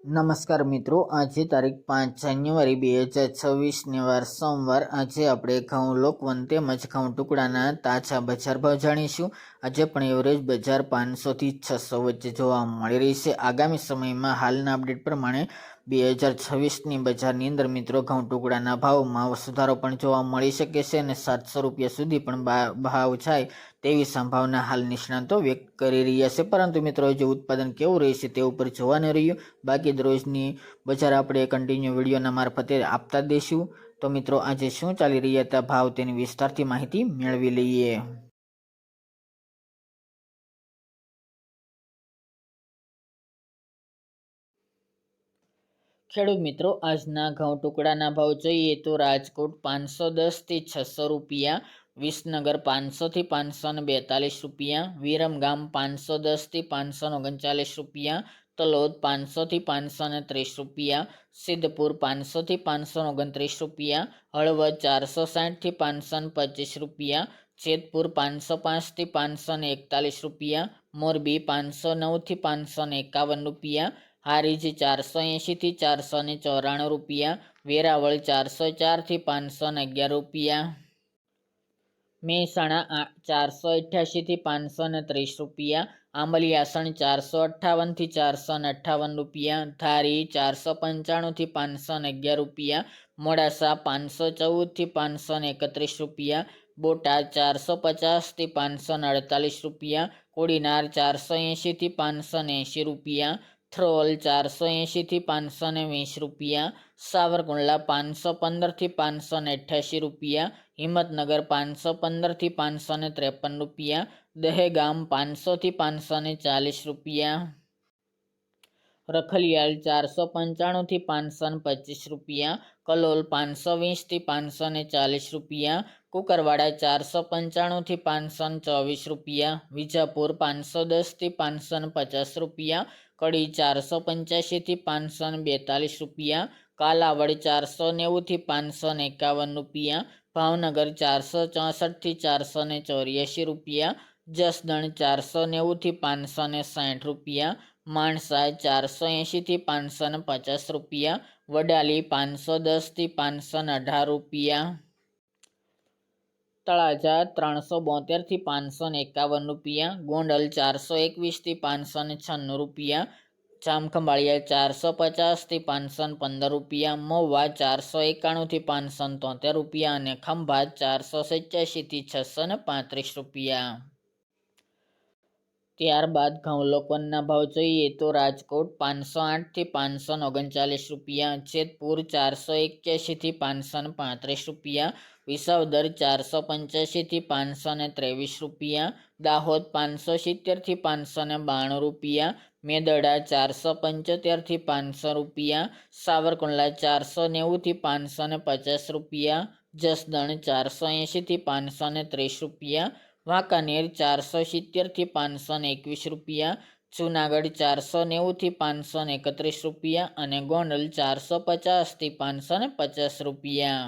નમસ્કાર મિત્રો, આજે તારીખ 5 જાન્યુઆરી 2026 વાર સોમવાર. આજે આપણે ઘઉં લોકવન તેમજ ઘઉં ટુકડાના તાજા બજાર ભાવ જાણીશું. આજે પણ એવરેજ બજાર 500 થી 600 વચ્ચે જોવા મળી રહી છે. આગામી સમયમાં હાલના અપડેટ પ્રમાણે 2026ની બજારની અંદર મિત્રો ઘઉં ટુકડાના ભાવમાં સુધારો પણ જોવા મળી શકે છે અને 700 રૂપિયા સુધી પણ ભાવ જાય તેવી સંભાવના હાલ નિષ્ણાતો વ્યક્ત કરી રહ્યા છે. પરંતુ મિત્રો જે ઉત્પાદન કેવું રહેશે તે ઉપર જોવાનું રહ્યું. બાકી દરરોજની બજાર આપણે કન્ટિન્યુ વિડીયોના મારફતે આપતા દઈશું. તો મિત્રો આજે શું ચાલી રહ્યા હતા ભાવ તેની વિસ્તારથી માહિતી મેળવી લઈએ. ખેડૂત મિત્રો, આજના ઘઉં ટુકડાના ભાવ જોઈએ તો રાજકોટ 510 થી 600 રૂપિયા, વિસનગર 500 થી 542 રૂપિયા, વિરમગામ 510 થી 539 રૂપિયા, તલોદ 500 થી 530 રૂપિયા, સિદ્ધપુર 500 થી 529 રૂપિયા, હળવદ 460 થી 525 રૂપિયા, જેતપુર 505 થી 541 રૂપિયા, મોરબી 509 થી 551 રૂપિયા, હારીજ 480 થી 494 રૂપિયા, વેરાવળ 404 થી 511 રૂપિયા, મહેસાણા 488 થી 530 રૂપિયા, આંબલિયાસણ 458 થી 458 રૂપિયા, ધારી 495 થી 511 રૂપિયા, મોડાસા 514 થી 531 રૂપિયા, બોટાદ 450 થી 548 રૂપિયા, કોડીનાર 480 થી 580 રૂપિયા, થ્રોલ 480 થી 520 રૂપિયા, સાવરકુંડલા 515 થી 588 રૂપિયા, હિંમતનગર 515 થી 553 રૂપિયા, દહેગામ 500 થી 540 રૂપિયા, રખલિયાલ 495 થી 525 રૂપિયા, કલોલ 520 થી 540 રૂપિયા, કુકરવાડા 495 થી 524 રૂપિયા, વિજાપુર 510 થી 550 રૂપિયા, કડી 485 થી 542 રૂપિયા, કાલાવડ 490 થી 551 રૂપિયા, ભાવનગર 464 થી 484 રૂપિયા, જસદણ 490 થી 560 રૂપિયા, માણસા 480 થી 550 રૂપિયા, વડાલી 510 થી 518 રૂપિયા, તળાજા 372 થી 551 રૂપિયા, ગોંડલ 421 થી 596 રૂપિયા, જામખંભાળિયા 450 થી 515 રૂપિયા, મહુવા 491 થી 573 રૂપિયા અને ખંભાત 487 થી 635 રૂપિયા. ત્યારબાદ ઘઉં લોકવનના ભાવ જોઈએ તો રાજકોટ 508 થી 539 રૂપિયા, જેતપુર 481 થી 535 રૂપિયા, વિસાવદર 485 થી 523 રૂપિયા, દાહોદ 570 થી 592 રૂપિયા, મેદરડા 475 થી 500 રૂપિયા, સાવરકુંડલા 490 થી 550 રૂપિયા, જસદણ 480 થી 530 રૂપિયા, વાંકાનેર 470 થી 521 રૂપિયા, જૂનાગઢ 490 થી 531 રૂપિયા અને ગોંડલ 450 થી 550 રૂપિયા.